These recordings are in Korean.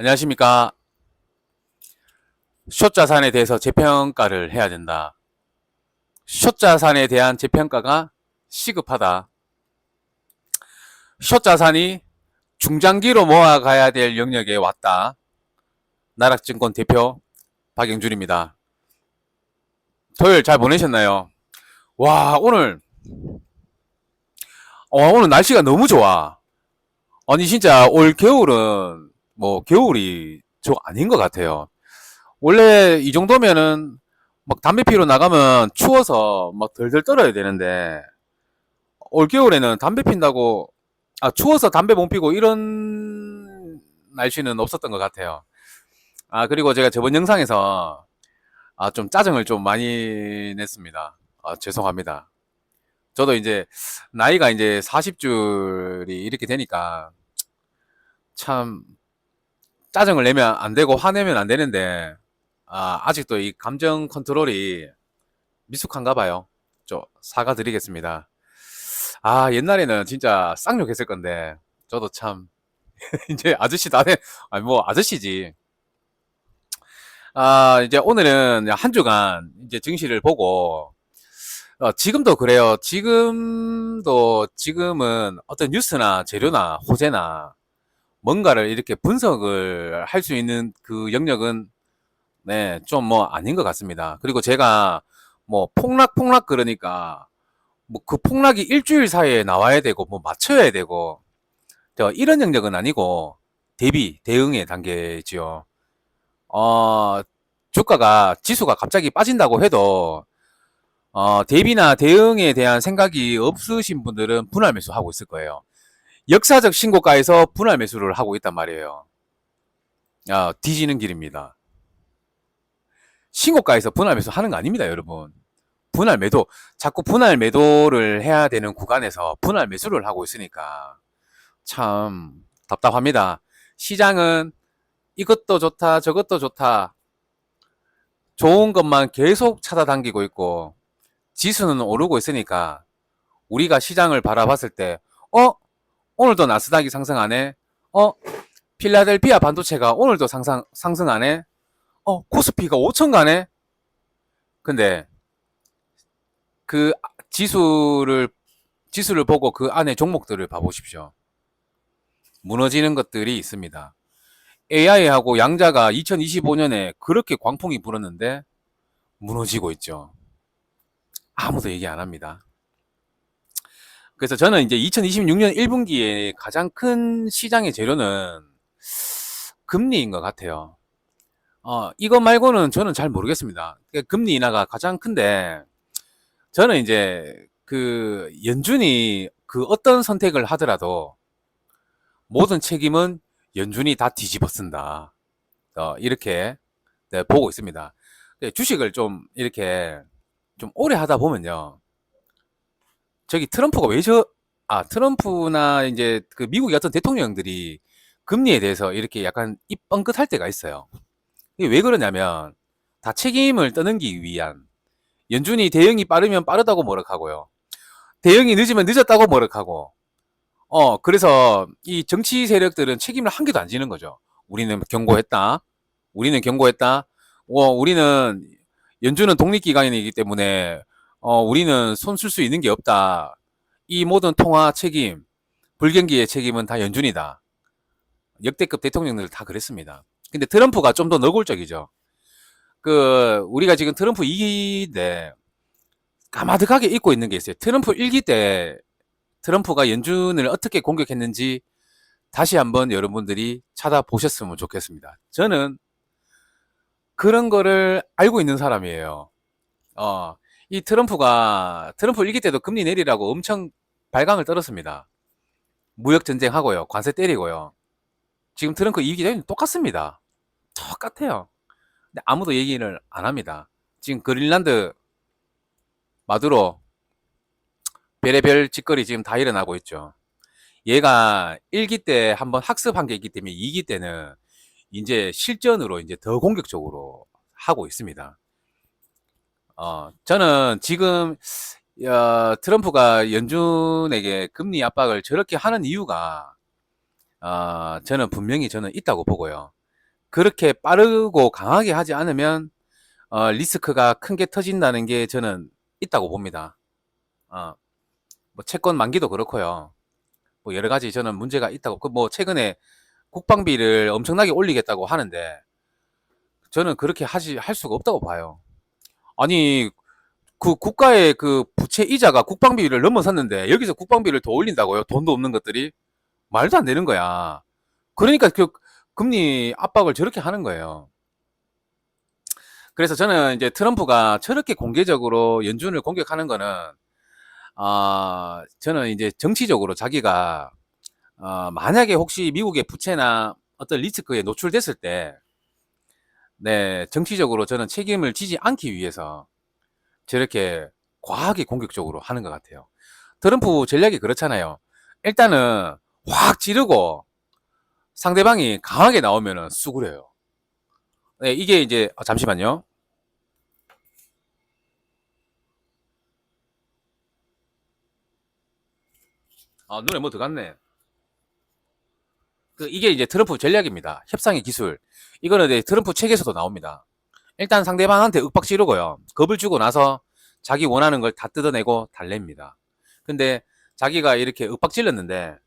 안녕하십니까. 숏자산에 대해서 재평가를 해야 된다. 숏자산에 대한 재평가가 시급하다. 숏자산이 중장기로 모아가야 될 영역에 왔다. 나락증권 대표 박영준입니다. 토요일 잘 보내셨나요? 와, 오늘 날씨가 너무 좋아. 아니, 진짜 올 겨울은 겨울이 아닌 것 같아요. 원래 이 정도면은 막 담배 피러 나가면 추워서 막 덜덜 떨어야 되는데 올겨울에는 담배 핀다고 추워서 담배 못 피고 이런 날씨는 없었던 것 같아요. 그리고 제가 저번 영상에서 좀 짜증을 좀 많이 냈습니다. 죄송합니다. 저도 이제 나이가 이제 40줄이 이렇게 되니까 참 짜증을 내면 안 되고 화내면 안 되는데 아직도 이 감정 컨트롤이 미숙한가 봐요. 좀 사과드리겠습니다. 옛날에는 진짜 쌍욕했을 건데, 저도 참, 이제 아저씨도 안 해, 아니, 뭐, 아저씨지. 이제 오늘은 한 주간 이제 증시를 보고, 지금도 그래요. 지금은 어떤 뉴스나 재료나 호재나 뭔가를 이렇게 분석을 할 수 있는 그 영역은, 네, 좀 아닌 것 같습니다. 그리고 제가 폭락 그러니까, 그 폭락이 일주일 사이에 나와야 되고, 맞춰야 되고, 이런 영역은 아니고, 대응의 단계지요. 어, 지수가 갑자기 빠진다고 해도, 대비나 대응에 대한 생각이 없으신 분들은 분할 매수 하고 있을 거예요. 역사적 신고가에서 분할 매수를 하고 있단 말이에요. 뒤지는 길입니다. 신고가에서 분할 매수 하는 거 아닙니다, 여러분. 자꾸 분할 매도를 해야 되는 구간에서 분할 매수를 하고 있으니까 참 답답합니다. 시장은 이것도 좋다, 저것도 좋다, 좋은 것만 계속 찾아당기고 있고, 지수는 오르고 있으니까 우리가 시장을 바라봤을 때, 오늘도 나스닥이 상승하네? 필라델피아 반도체가 오늘도 상승하네? 코스피가 5천 가네? 근데 그 지수를, 지수를 보고 그 안에 종목들을 봐보십시오. 무너지는 것들이 있습니다. AI하고 양자가 2025년에 그렇게 광풍이 불었는데 무너지고 있죠. 아무도 얘기 안 합니다. 그래서 저는 이제 2026년 1분기에 가장 큰 시장의 재료는 금리인 것 같아요. 이거 말고는 저는 잘 모르겠습니다. 금리 인하가 가장 큰데, 저는 이제 그 연준이 그 어떤 선택을 하더라도 모든 책임은 연준이 다 뒤집어 쓴다. 이렇게 네, 보고 있습니다. 주식을 좀 이렇게 좀 오래 하다 보면요. 저기 트럼프가 트럼프나 이제 그 미국의 어떤 대통령들이 금리에 대해서 이렇게 약간 입 뻥끗할 때가 있어요. 이게 왜 그러냐면 다 책임을 떠넘기기 위한, 연준이 대응이 빠르면 빠르다고 뭐라하고요. 대응이 늦으면 늦었다고 뭐라하고. 그래서 이 정치 세력들은 책임을 한 개도 안 지는 거죠. 우리는 경고했다. 우리는 경고했다. 우리는 연준은 독립기관이기 때문에 우리는 손 쓸 수 있는 게 없다. 이 모든 통화 책임, 불경기의 책임은 다 연준이다. 역대급 대통령들 다 그랬습니다. 근데 트럼프가 좀 더 너굴적이죠. 우리가 지금 트럼프 2기인데 까마득하게 잊고 있는 게 있어요. 트럼프 1기 때 트럼프가 연준을 어떻게 공격했는지 다시 한번 여러분들이 찾아보셨으면 좋겠습니다. 저는 그런 거를 알고 있는 사람이에요. 이 트럼프 1기 때도 금리 내리라고 엄청 발광을 떨었습니다. 무역 전쟁하고요. 관세 때리고요. 지금 트럼프 2기 때는 똑같습니다. 똑같아요. 근데 아무도 얘기를 안 합니다. 지금 그린란드 마두로 별의별 짓거리 지금 다 일어나고 있죠. 얘가 1기 때 한번 학습한 게 있기 때문에 2기 때는 이제 실전으로 이제 더 공격적으로 하고 있습니다. 저는 지금 트럼프가 연준에게 금리 압박을 저렇게 하는 이유가 저는 분명히 있다고 보고요. 그렇게 빠르고 강하게 하지 않으면 리스크가 큰 게 터진다는 게 저는 있다고 봅니다. 어, 뭐 채권 만기도 그렇고요. 뭐 여러 가지 저는 문제가 있다고. 뭐 최근에 국방비를 엄청나게 올리겠다고 하는데 저는 그렇게 할 수가 없다고 봐요. 아니 그 국가의 그 부채 이자가 국방비를 넘어섰는데 여기서 국방비를 더 올린다고요? 돈도 없는 것들이 말도 안 되는 거야. 그러니까 그 금리 압박을 저렇게 하는 거예요. 그래서 저는 이제 트럼프가 저렇게 공개적으로 연준을 공격하는 거는 저는 이제 정치적으로 자기가 만약에 혹시 미국의 부채나 어떤 리스크에 노출됐을 때 네, 정치적으로 저는 책임을 지지 않기 위해서 저렇게 과하게 공격적으로 하는 것 같아요. 트럼프 전략이 그렇잖아요. 일단은 확 찌르고 상대방이 강하게 나오면은 쑥그려요. 네, 이게 이제 잠시만요. 눈에 뭐 들어갔네. 이게 이제 트럼프 전략입니다. 협상의 기술. 이거는 이제 트럼프 책에서도 나옵니다. 일단 상대방한테 윽박 지르고요. 겁을 주고 나서 자기 원하는 걸 다 뜯어내고 달랩니다. 근데 자기가 이렇게 윽박 질렀는데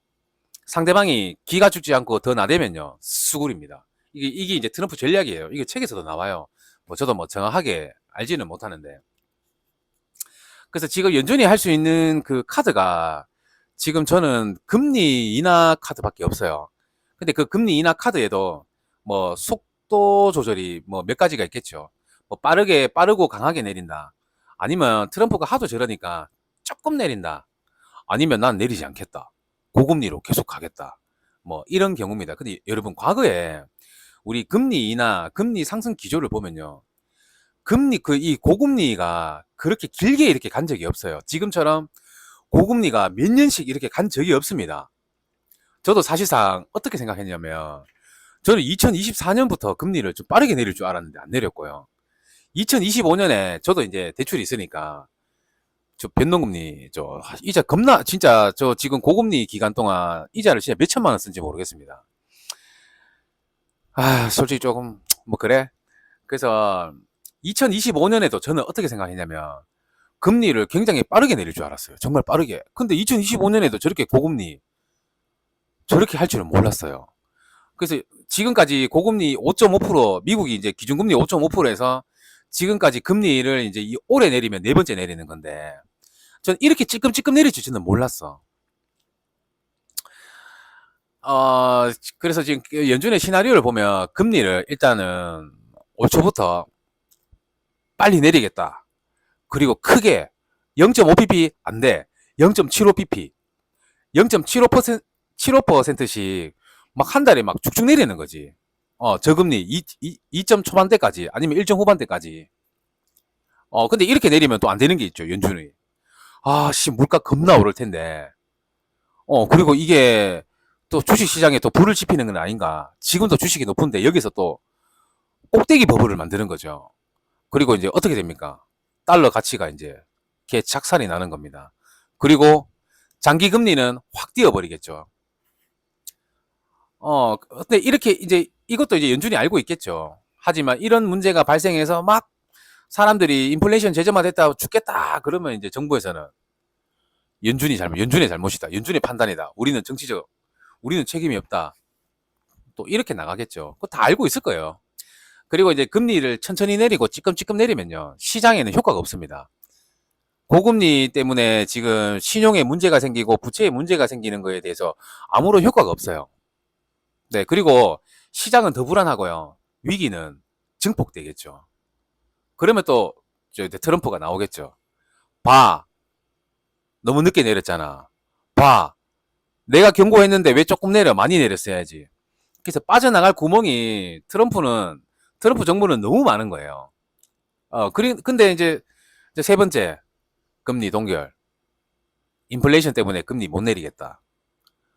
상대방이 기가 죽지 않고 더 나대면요. 수굴입니다. 이게 이제 트럼프 전략이에요. 이게 책에서도 나와요. 뭐 저도 뭐 정확하게 알지는 못하는데. 그래서 지금 연준이 할 수 있는 그 카드가 지금 저는 금리 인하 카드밖에 없어요. 근데 그 금리 인하 카드에도 뭐 속도 조절이 뭐 몇 가지가 있겠죠. 뭐 빠르고 강하게 내린다. 아니면 트럼프가 하도 저러니까 조금 내린다. 아니면 난 내리지 않겠다. 고금리로 계속 가겠다. 뭐 이런 경우입니다. 근데 여러분 과거에 우리 금리 인하, 금리 상승 기조를 보면요. 이 고금리가 그렇게 길게 이렇게 간 적이 없어요. 지금처럼 고금리가 몇 년씩 이렇게 간 적이 없습니다. 저도 사실상 어떻게 생각했냐면 저는 2024년부터 금리를 좀 빠르게 내릴 줄 알았는데 안 내렸고요. 2025년에 저도 이제 대출이 있으니까 저 변동금리 저 이자 겁나 진짜 저 지금 고금리 기간 동안 이자를 진짜 몇 천만 원 쓴지 모르겠습니다. 솔직히 조금 뭐 그래. 그래서 2025년에도 저는 어떻게 생각했냐면 금리를 굉장히 빠르게 내릴 줄 알았어요. 정말 빠르게. 근데 2025년에도 저렇게 고금리 저렇게 할 줄은 몰랐어요. 그래서 지금까지 고금리 5.5% 미국이 이제 기준금리 5.5%에서 지금까지 금리를 이제 올해 내리면 네 번째 내리는 건데 전 이렇게 찔끔찔끔 내릴 줄은 몰랐어. 그래서 지금 연준의 시나리오를 보면 금리를 일단은 올 초부터 빨리 내리겠다. 그리고 크게 0.5pp 안 돼. 0.75pp. 0.75%, 75%씩 막 한 달에 막 쭉쭉 내리는 거지. 저금리 2점 초반대까지 아니면 1점 후반대까지. 근데 이렇게 내리면 또 안 되는 게 있죠, 연준이. 물가 겁나 오를 텐데. 그리고 이게 또 주식 시장에 또 불을 지피는 건 아닌가. 지금도 주식이 높은데 여기서 또 꼭대기 버블을 만드는 거죠. 그리고 이제 어떻게 됩니까? 달러 가치가 이제 개착살이 나는 겁니다. 그리고 장기 금리는 확 뛰어버리겠죠. 근데 이렇게 이제 이것도 이제 연준이 알고 있겠죠. 하지만 이런 문제가 발생해서 막 사람들이 인플레이션 제저만 됐다 죽겠다 그러면 이제 정부에서는 연준의 잘못이다. 연준의 판단이다. 우리는 책임이 없다. 또 이렇게 나가겠죠. 그거 다 알고 있을 거예요. 그리고 이제 금리를 천천히 내리고 찌끔찌끔 내리면요. 시장에는 효과가 없습니다. 고금리 때문에 지금 신용에 문제가 생기고 부채에 문제가 생기는 거에 대해서 아무런 효과가 없어요. 네, 그리고 시장은 더 불안하고요. 위기는 증폭되겠죠. 그러면 또 트럼프가 나오겠죠. 봐, 너무 늦게 내렸잖아. 봐, 내가 경고했는데 왜 조금 내려? 많이 내렸어야지. 그래서 빠져나갈 구멍이 트럼프 정부는 너무 많은 거예요. 근데 이제 세 번째, 금리 동결. 인플레이션 때문에 금리 못 내리겠다.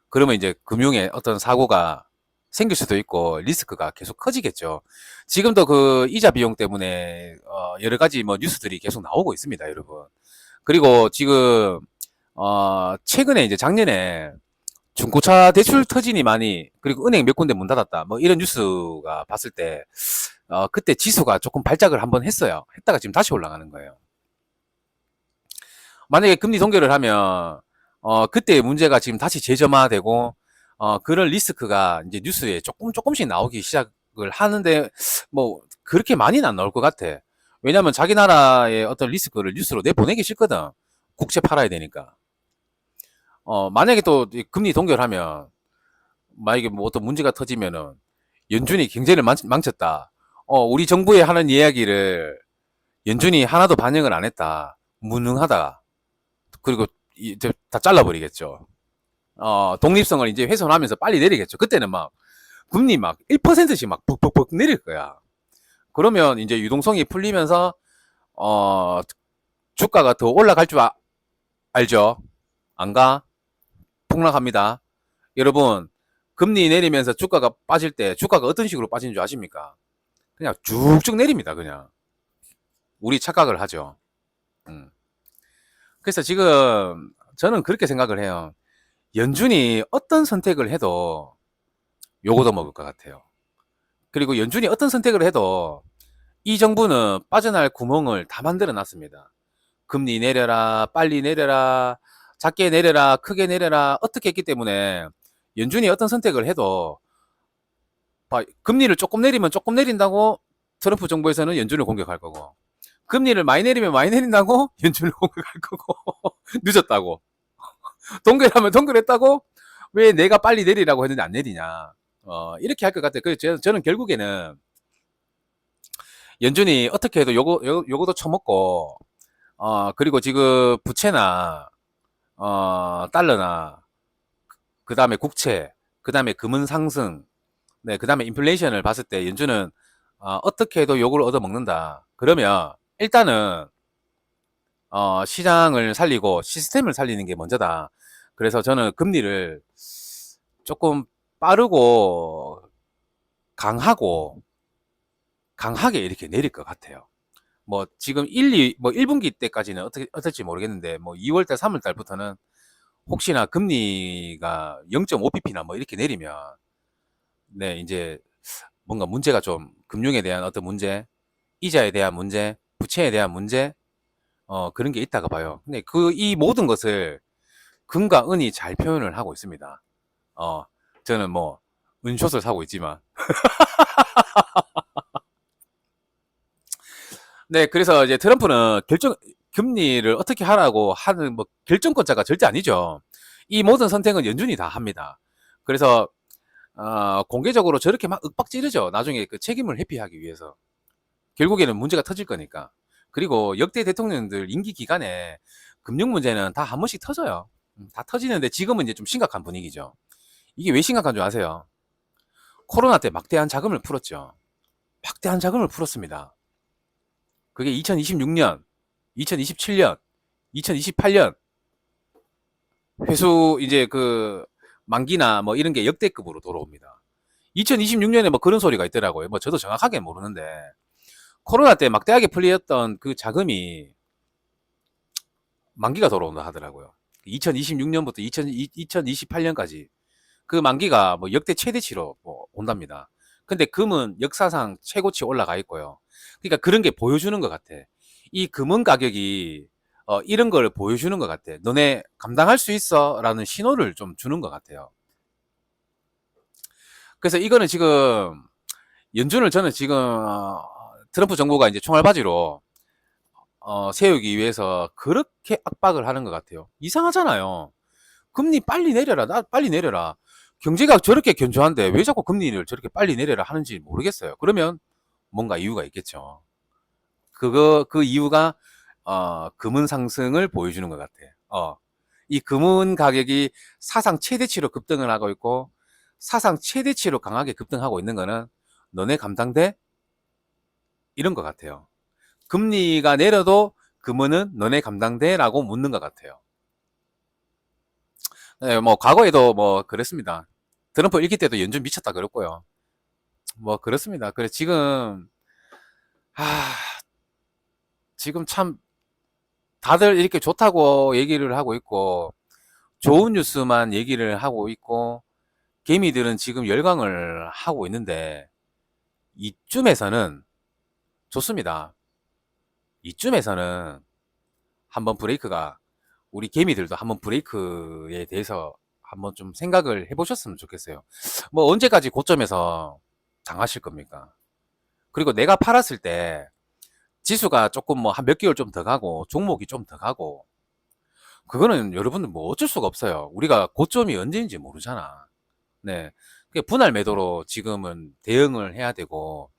그러면 이제 금융에 어떤 사고가 생길 수도 있고 리스크가 계속 커지겠죠. 지금도 그 이자 비용 때문에 여러 가지 뭐 뉴스들이 계속 나오고 있습니다, 여러분. 그리고 지금 최근에 이제 작년에 중고차 대출 터지니 많이, 그리고 은행 몇 군데 문 닫았다. 뭐 이런 뉴스가 봤을 때, 그때 지수가 조금 발작을 한번 했어요. 했다가 지금 다시 올라가는 거예요. 만약에 금리 동결을 하면, 그때 문제가 지금 다시 재점화되고, 그런 리스크가 이제 뉴스에 조금씩 나오기 시작을 하는데, 뭐, 그렇게 많이는 안 나올 것 같아. 왜냐면 자기 나라의 어떤 리스크를 뉴스로 내보내기 싫거든. 국채 팔아야 되니까. 만약에 또 금리 동결하면, 만약에 뭐 어떤 문제가 터지면은, 연준이 경제를 망쳤다. 우리 정부에 하는 이야기를 연준이 하나도 반영을 안 했다. 무능하다. 그리고 이제 다 잘라버리겠죠. 독립성을 이제 훼손하면서 빨리 내리겠죠. 그때는 막 금리 막 1%씩 막 벅벅벅 내릴 거야. 그러면 이제 유동성이 풀리면서 어, 주가가 더 올라갈 줄 알죠? 안 가? 폭락합니다. 여러분, 금리 내리면서 주가가 빠질 때 주가가 어떤 식으로 빠지는 줄 아십니까? 그냥 쭉쭉 내립니다. 그냥 우리 착각을 하죠. 음. 그래서 지금 저는 그렇게 생각을 해요. 연준이 어떤 선택을 해도 요거도 먹을 것 같아요. 그리고 연준이 어떤 선택을 해도 이 정부는 빠져날 구멍을 다 만들어 놨습니다. 금리 내려라, 빨리 내려라, 작게 내려라, 크게 내려라, 어떻게 했기 때문에 연준이 어떤 선택을 해도 금리를 조금 내리면 조금 내린다고 트럼프 정부에서는 연준을 공격할 거고, 금리를 많이 내리면 많이 내린다고 연준을 공격할 거고, 늦었다고. 동결하면 동결했다고 왜 내가 빨리 내리라고 했는데 안 내리냐. 이렇게 할 것 같아요. 그래서 저는 결국에는 연준이 어떻게 해도 요거도 처먹고, 그리고 지금 부채나, 달러나, 그 다음에 국채, 그 다음에 금은 상승, 네, 그 다음에 인플레이션을 봤을 때 연준은, 어떻게 해도 요걸 얻어먹는다. 그러면, 일단은, 시장을 살리고 시스템을 살리는 게 먼저다. 그래서 저는 금리를 조금 빠르고, 강하고, 강하게 이렇게 내릴 것 같아요. 뭐 지금 1분기 때까지는 어떨지 모르겠는데 뭐 2월달, 3월달부터는 혹시나 금리가 0.5pp나 뭐 이렇게 내리면 네, 이제 뭔가 문제가 좀 금융에 대한 어떤 문제, 이자에 대한 문제, 부채에 대한 문제, 그런 게 있다가 봐요. 근데 이 모든 것을 금과 은이 잘 표현을 하고 있습니다. 어, 저는 뭐 은숏을 사고 있지만 네, 그래서 이제 트럼프는 금리를 어떻게 하라고 하는 뭐 결정권자가 절대 아니죠. 이 모든 선택은 연준이 다 합니다. 그래서, 공개적으로 저렇게 막 윽박 지르죠. 나중에 그 책임을 회피하기 위해서. 결국에는 문제가 터질 거니까. 그리고 역대 대통령들 임기 기간에 금융 문제는 다 한 번씩 터져요. 다 터지는데 지금은 이제 좀 심각한 분위기죠. 이게 왜 심각한 줄 아세요? 코로나 때 막대한 자금을 풀었죠. 막대한 자금을 풀었습니다. 그게 2026년, 2027년, 2028년 회수 이제 그 만기나 뭐 이런 게 역대급으로 돌아옵니다. 2026년에 뭐 그런 소리가 있더라고요. 뭐 저도 정확하게 모르는데 코로나 때 막대하게 풀렸던 그 자금이 만기가 돌아온다 하더라고요. 2026년부터 2028년까지 그 만기가 뭐 역대 최대치로 뭐 온답니다. 근데 금은 역사상 최고치 올라가 있고요. 그러니까 그런 게 보여주는 것 같아. 이 금은 가격이 이런 걸 보여주는 것 같아. 너네 감당할 수 있어? 라는 신호를 좀 주는 것 같아요. 그래서 이거는 지금 연준을 저는 지금 트럼프 정부가 이제 총알바지로 세우기 위해서 그렇게 압박을 하는 것 같아요. 이상하잖아요. 금리 빨리 내려라. 나 빨리 내려라. 경제가 저렇게 견조한데 왜 자꾸 금리를 저렇게 빨리 내려라 하는지 모르겠어요. 그러면 뭔가 이유가 있겠죠. 그 이유가 금은 상승을 보여주는 것 같아. 이 금은 가격이 사상 최대치로 급등을 하고 있고 사상 최대치로 강하게 급등하고 있는 거는 너네 감당돼? 이런 것 같아요. 금리가 내려도 금은 너네 감당돼? 라고 묻는 것 같아요. 네, 뭐 과거에도 뭐 그랬습니다. 트럼프 1기 때도 연준 미쳤다 그랬고요. 뭐 그렇습니다. 그래 아, 지금 참 다들 이렇게 좋다고 얘기를 하고 있고 좋은 뉴스만 얘기를 하고 있고, 개미들은 지금 열광을 하고 있는데, 이쯤에서는 좋습니다. 이쯤에서는 한번 브레이크가, 우리 개미들도 한번 브레이크에 대해서 한번 좀 생각을 해보셨으면 좋겠어요. 뭐 언제까지 고점에서 당하실 겁니까? 그리고 내가 팔았을 때 지수가 조금 뭐 한 몇 개월 좀 더 가고 종목이 좀 더 가고, 그거는 여러분들 뭐 어쩔 수가 없어요. 우리가 고점이 언제인지 모르잖아. 네. 분할 매도로 지금은 대응을 해야 되고,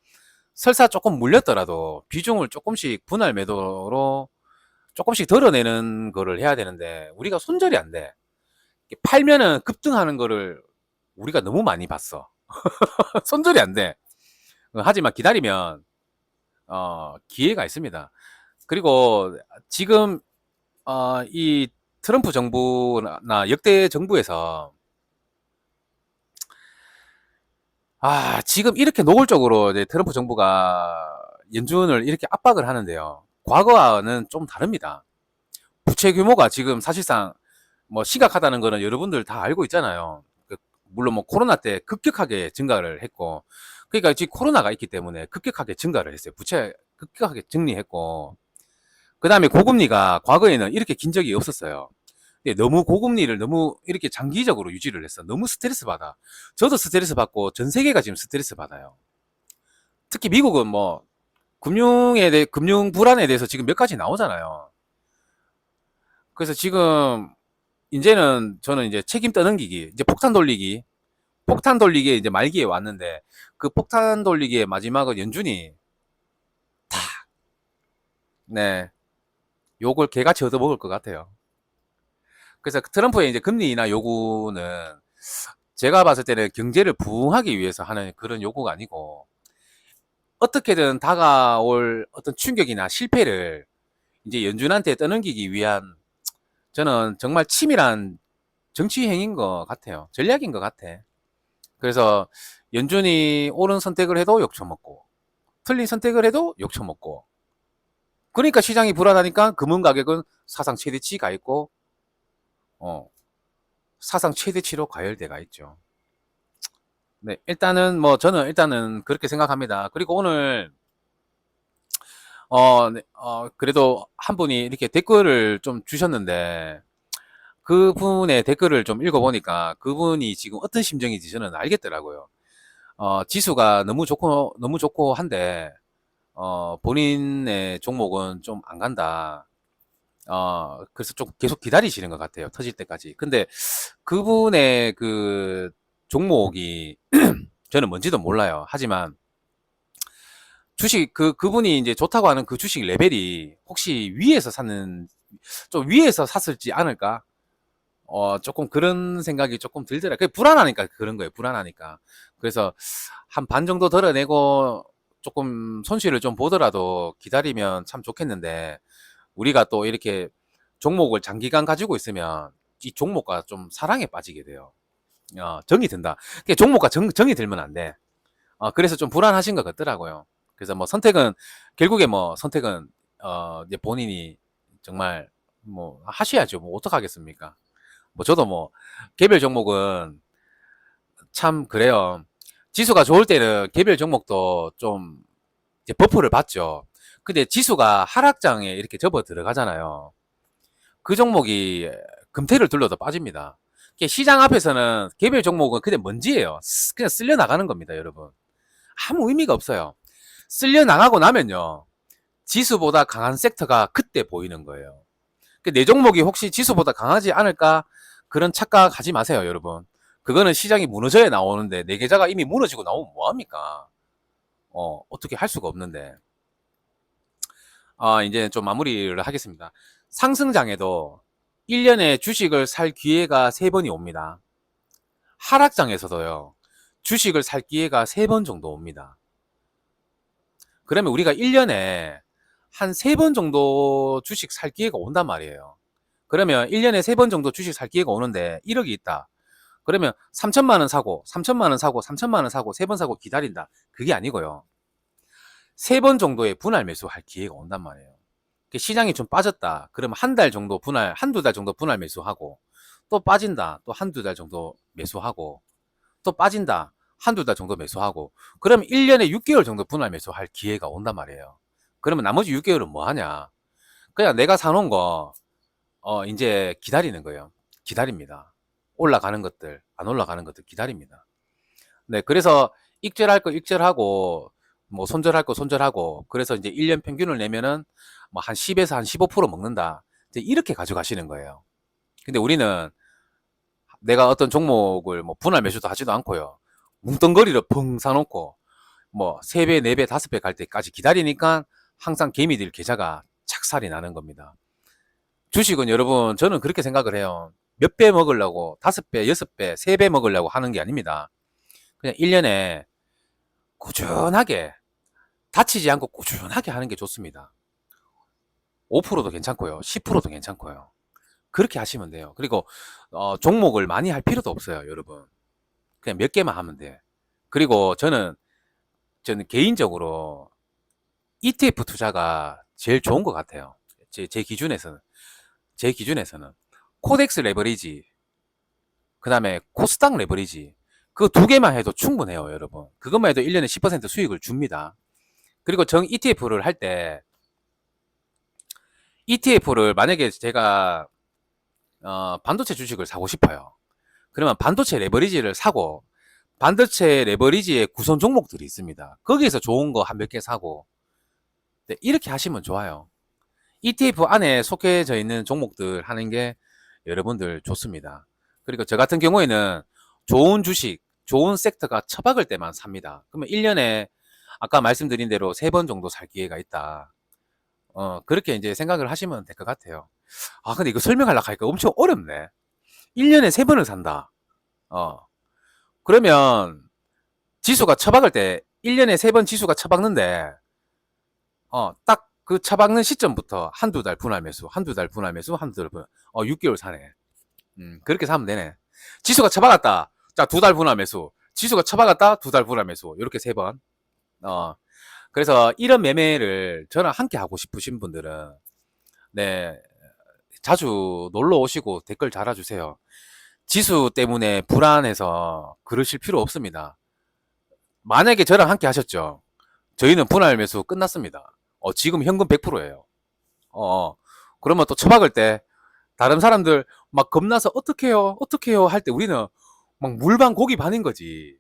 설사 조금 물렸더라도 비중을 조금씩 분할 매도로 조금씩 덜어내는 거를 해야 되는데, 우리가 손절이 안 돼. 팔면은 급등하는 거를 우리가 너무 많이 봤어. 손절이 안 돼. 하지만 기다리면 기회가 있습니다. 그리고 지금 이 트럼프 정부나 역대 정부에서 지금 이렇게 노골적으로 이제 트럼프 정부가 연준을 이렇게 압박을 하는데요. 과거와는 좀 다릅니다. 부채 규모가 지금 사실상 뭐 심각하다는 거는 여러분들 다 알고 있잖아요. 물론 뭐 코로나 때 급격하게 증가를 했고, 그러니까 지금 코로나가 있기 때문에 급격하게 증가를 했어요. 부채 급격하게 증리했고, 그 다음에 고금리가 과거에는 이렇게 긴 적이 없었어요. 너무 고금리를 너무 이렇게 장기적으로 유지를 했어. 너무 스트레스 받아. 저도 스트레스 받고 전 세계가 지금 스트레스 받아요. 특히 미국은 뭐 금융 불안에 대해서 지금 몇 가지 나오잖아요. 그래서 지금 이제는 저는 이제 책임 떠넘기기, 이제 폭탄 돌리기에 이제 말기에 왔는데, 그 폭탄 돌리기의 마지막은 연준이 다, 네, 욕을 개같이 얻어먹을 것 같아요. 그래서 트럼프의 이제 금리 인하 요구는 제가 봤을 때는 경제를 부흥하기 위해서 하는 그런 요구가 아니고, 어떻게든 다가올 어떤 충격이나 실패를 이제 연준한테 떠넘기기 위한, 저는 정말 치밀한 정치 행위인 것 같아요. 전략인 것 같아. 그래서 연준이 옳은 선택을 해도 욕처먹고, 틀린 선택을 해도 욕처먹고, 그러니까 시장이 불안하니까 금은 가격은 사상 최대치 가 있고, 어, 사상 최대치로 과열돼가 있죠. 네, 일단은 뭐 저는 일단은 그렇게 생각합니다. 그리고 오늘 네, 그래도 한 분이 이렇게 댓글을 좀 주셨는데, 그분의 댓글을 좀 읽어보니까 그분이 지금 어떤 심정인지 저는 알겠더라고요. 지수가 너무 좋고 한데, 본인의 종목은 좀 안 간다. 그래서 좀 계속 기다리시는 것 같아요. 터질 때까지. 근데 그분의 그 종목이 저는 뭔지도 몰라요. 하지만 그분이 이제 좋다고 하는 그 주식 레벨이 혹시 좀 위에서 샀을지 않을까? 조금 그런 생각이 조금 들더라. 그게 불안하니까 그런 거예요. 불안하니까. 그래서 한 반 정도 덜어내고 조금 손실을 좀 보더라도 기다리면 참 좋겠는데, 우리가 또 이렇게 종목을 장기간 가지고 있으면 이 종목과 좀 사랑에 빠지게 돼요. 정이 든다. 종목과 정이 들면 안 돼. 그래서 좀 불안하신 것 같더라고요. 그래서 뭐 결국에 뭐 선택은, 이제 본인이 정말 뭐 하셔야죠. 뭐 어떡하겠습니까? 뭐 저도 뭐 개별 종목은 참 그래요. 지수가 좋을 때는 개별 종목도 좀 이제 버프를 받죠. 근데 지수가 하락장에 이렇게 접어 들어가잖아요. 그 종목이 금태를 둘러도 빠집니다. 시장 앞에서는 개별 종목은 그냥 먼지예요. 그냥 쓸려 나가는 겁니다, 여러분. 아무 의미가 없어요. 쓸려 나가고 나면요, 지수보다 강한 섹터가 그때 보이는 거예요. 내 종목이 혹시 지수보다 강하지 않을까, 그런 착각하지 마세요, 여러분. 그거는 시장이 무너져야 나오는데, 내 계좌가 이미 무너지고 나오면 뭐합니까? 어떻게 할 수가 없는데. 이제 좀 마무리를 하겠습니다. 상승장에도 1년에 주식을 살 기회가 3번이 옵니다. 하락장에서도요, 주식을 살 기회가 3번 정도 옵니다. 그러면 우리가 1년에 한 3번 정도 주식 살 기회가 온단 말이에요. 그러면 1년에 3번 정도 주식 살 기회가 오는데 1억이 있다. 그러면 3천만 원 사고, 3천만 원 사고, 3천만 원 사고, 3번 사고 기다린다. 그게 아니고요. 3번 정도의 분할 매수할 기회가 온단 말이에요. 시장이 좀 빠졌다. 그러면 한두 달 정도 분할 매수하고, 또 빠진다. 또 한두 달 정도 매수하고, 또 빠진다. 한두 달 정도 매수하고, 그러면 1년에 6개월 정도 분할 매수할 기회가 온단 말이에요. 그러면 나머지 6개월은 뭐 하냐? 그냥 내가 사놓은 거, 이제 기다리는 거예요. 기다립니다. 올라가는 것들, 안 올라가는 것들 기다립니다. 네, 그래서 익절할 거 익절하고, 뭐 손절할 거 손절하고, 그래서 이제 1년 평균을 내면은 뭐 한 10에서 한 15% 먹는다. 이제 이렇게 가져가시는 거예요. 근데 우리는 내가 어떤 종목을 뭐 분할 매수도 하지도 않고요. 뭉덩거리를 펑 사놓고 뭐 3배, 4배, 5배 갈 때까지 기다리니까 항상 개미들 계좌가 착살이 나는 겁니다. 주식은 여러분, 저는 그렇게 생각을 해요. 몇 배 먹으려고, 5배, 6배, 3배 먹으려고 하는 게 아닙니다. 그냥 1년에 꾸준하게, 다치지 않고 꾸준하게 하는 게 좋습니다. 5%도 괜찮고요. 10%도 괜찮고요. 그렇게 하시면 돼요. 그리고 종목을 많이 할 필요도 없어요, 여러분. 그냥 몇 개만 하면 돼. 그리고 저는 개인적으로 ETF 투자가 제일 좋은 것 같아요. 제 기준에서는. 제 기준에서는. 코덱스 레버리지, 그 다음에 코스닥 레버리지, 그 두 개만 해도 충분해요, 여러분. 그것만 해도 1년에 10% 수익을 줍니다. 그리고 정 ETF를 할 때, ETF를 만약에 제가 반도체 주식을 사고 싶어요. 그러면 반도체 레버리지를 사고, 반도체 레버리지의 구성 종목들이 있습니다. 거기에서 좋은 거 한 몇 개 사고, 네, 이렇게 하시면 좋아요. ETF 안에 속해져 있는 종목들 하는 게 여러분들 좋습니다. 그리고 저 같은 경우에는 좋은 주식, 좋은 섹터가 처박을 때만 삽니다. 그러면 1년에 아까 말씀드린 대로 3번 정도 살 기회가 있다. 그렇게 이제 생각을 하시면 될 것 같아요. 아, 근데 이거 설명하려고 하니까 엄청 어렵네. 1년에 3번을 산다. 그러면 지수가 처박을 때 1년에 3번 지수가 처박는데, 딱 그 처박는 시점부터 한두 달 분할 매수, 한두 달 분할 매수, 한두 달 분할, 6개월 사네. 그렇게 사면 되네. 지수가 처박았다. 자, 2달 분할 매수. 지수가 처박았다. 2달 분할 매수. 이렇게 3번. 그래서 이런 매매를 저랑 함께 하고 싶으신 분들은, 네, 자주 놀러 오시고 댓글 달아주세요. 지수 때문에 불안해서 그러실 필요 없습니다. 만약에 저랑 함께 하셨죠. 저희는 분할 매수 끝났습니다. 지금 현금 100%예요. 그러면 또 처박을 때 다른 사람들 막 겁나서 어떡해요 할 때 우리는 막 물반 고기 반인 거지.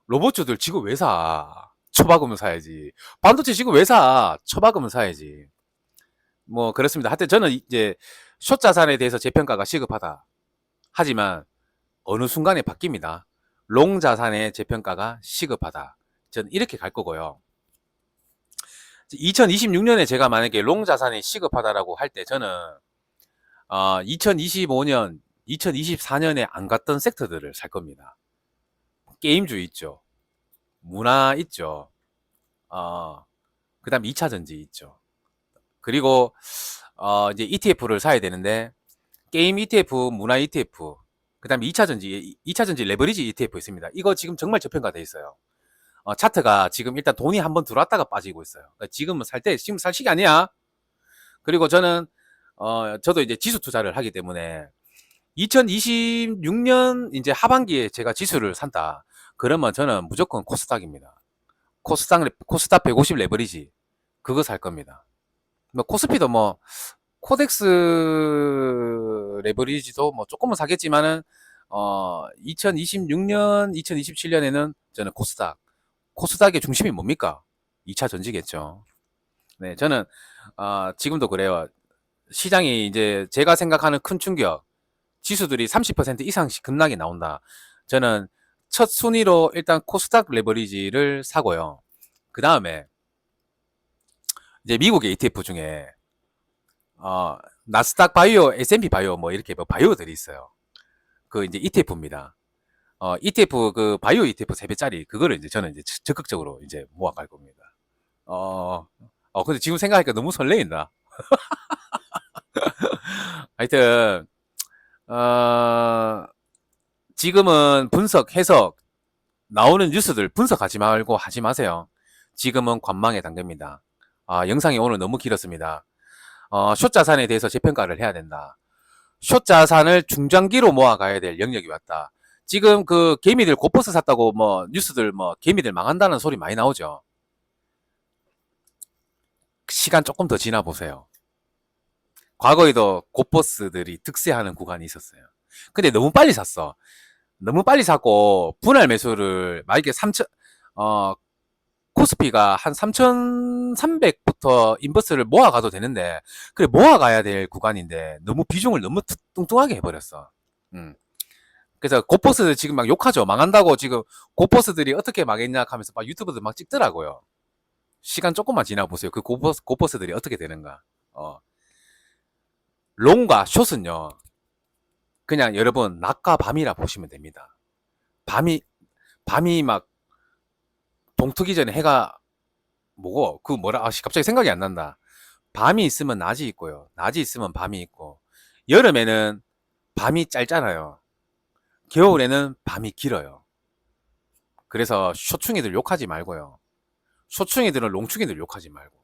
로봇주들 지금 왜 사? 처박으면 사야지. 반도체 지금 왜 사? 처박으면 사야지. 뭐 그렇습니다. 하여튼 저는 이제 숏 자산에 대해서 재평가가 시급하다. 하지만 어느 순간에 바뀝니다. 롱 자산의 재평가가 시급하다. 저는 이렇게 갈 거고요. 2026년에 제가 만약에 롱 자산이 시급하다라고 할 때 저는 2025년, 2024년에 안 갔던 섹터들을 살 겁니다. 게임주 있죠. 문화 있죠. 그 다음 2차전지 있죠. 그리고 이제 ETF를 사야 되는데 게임 ETF, 문화 ETF, 그 다음에 2차전지 레버리지 ETF 있습니다. 이거 지금 정말 저평가돼 있어요. 차트가 지금 일단 돈이 한번 들어왔다가 빠지고 있어요. 그러니까 지금은 지금 살 시기 아니야. 그리고 저는 저도 이제 지수 투자를 하기 때문에 2026년 이제 하반기에 제가 지수를 산다. 그러면 저는 무조건 코스닥입니다. 코스닥 150 레버리지 그거 살 겁니다. 뭐 코스피도 뭐 코덱스 레버리지도 뭐 조금은 사겠지만은 2026년, 2027년에는 저는 코스닥의 중심이 뭡니까? 2차 전지겠죠. 네, 저는 지금도 그래요. 시장이 이제 제가 생각하는 큰 충격, 지수들이 30% 이상씩 급락이 나온다. 저는 첫 순위로 일단 코스닥 레버리지를 사고요. 그 다음에 이제 미국의 ETF 중에 나스닥 바이오, S&P 바이오 뭐 이렇게 뭐 바이오들이 있어요. 그 이제 ETF입니다. ETF 그 바이오 ETF 3배짜리 그거를 이제 저는 이제 적극적으로 이제 모아갈 겁니다. 근데 지금 생각하니까 너무 설레인다. 하여튼 지금은 분석, 해석 나오는 뉴스들 분석하지 말고 하지 마세요. 지금은 관망의 단계입니다. 영상이 오늘 너무 길었습니다. 숏 자산에 대해서 재평가를 해야 된다. 숏 자산을 중장기로 모아가야 될 영역이 왔다. 지금 그 개미들 고퍼스 샀다고 뭐 뉴스들 뭐 개미들 망한다는 소리 많이 나오죠. 시간 조금 더 지나 보세요. 과거에도 고퍼스들이 득세하는 구간이 있었어요. 근데 너무 빨리 샀어. 너무 빨리 샀고 분할 매수를 만약에 3천 코스피가 한 3,300부터 인버스를 모아가도 되는데 그래 모아가야 될 구간인데 너무 비중을 너무 뚱뚱하게 해버렸어. 음. 그래서 고퍼스들 지금 막 욕하죠. 망한다고 지금 고퍼스들이 어떻게 망했냐 하면서 막 유튜브들 막 찍더라고요. 시간 조금만 지나보세요. 그 고퍼스들이 어떻게 되는가. 롱과 숏은요. 그냥 여러분 낮과 밤이라 보시면 됩니다. 밤이 막 동트기 전에 해가 뭐고 그 뭐라 갑자기 생각이 안 난다. 밤이 있으면 낮이 있고요. 낮이 있으면 밤이 있고 여름에는 밤이 짧잖아요. 겨울에는 밤이 길어요. 그래서 쇼충이들 욕하지 말고요. 쇼충이들은 롱충이들 욕하지 말고.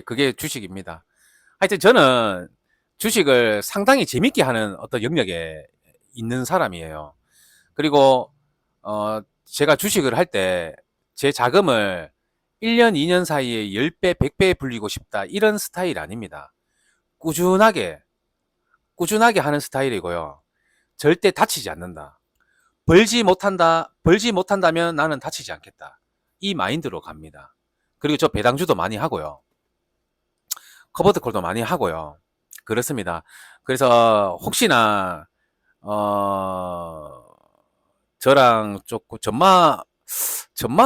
그게 주식입니다. 하여튼 저는 주식을 상당히 재밌게 하는 어떤 영역에 있는 사람이에요. 그리고 제가 주식을 할 때 제 자금을 1년, 2년 사이에 10배, 100배 불리고 싶다. 이런 스타일 아닙니다. 꾸준하게 하는 스타일이고요. 절대 다치지 않는다. 벌지 못한다면 나는 다치지 않겠다. 이 마인드로 갑니다. 그리고 저 배당주도 많이 하고요. 커버드콜도 많이 하고요. 그렇습니다. 그래서 혹시나 저랑 조금 전마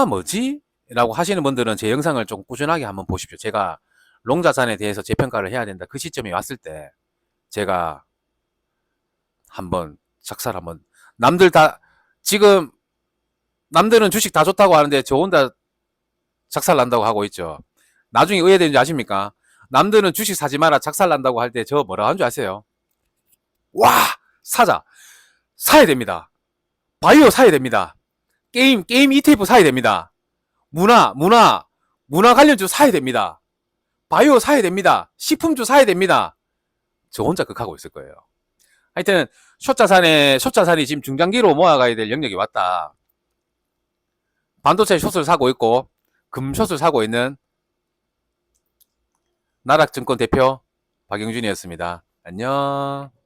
뭐지? 라고 하시는 분들은 제 영상을 좀 꾸준하게 한번 보십시오. 제가 롱자산에 대해서 재평가를 해야 된다. 그 시점이 왔을 때 제가 한번 작사를 한번 남들 다 지금 남들은 주식 다 좋다고 하는데 저 혼자 작살 난다고 하고 있죠. 나중에 의외되는지 아십니까? 남들은 주식 사지 마라 작살 난다고 할 때 저 뭐라고 하는 줄 아세요? 와 사야 됩니다. 바이오 사야 됩니다. 게임 ETF 사야 됩니다. 문화 관련주 사야 됩니다. 바이오 사야 됩니다. 식품주 사야 됩니다. 저 혼자 극하고 있을 거예요. 하여튼 숏자산이 지금 중장기로 모아가야 될 영역이 왔다. 반도체 숏을 사고 있고 금 숏을 사고 있는 나락증권 대표 박영준이었습니다. 안녕.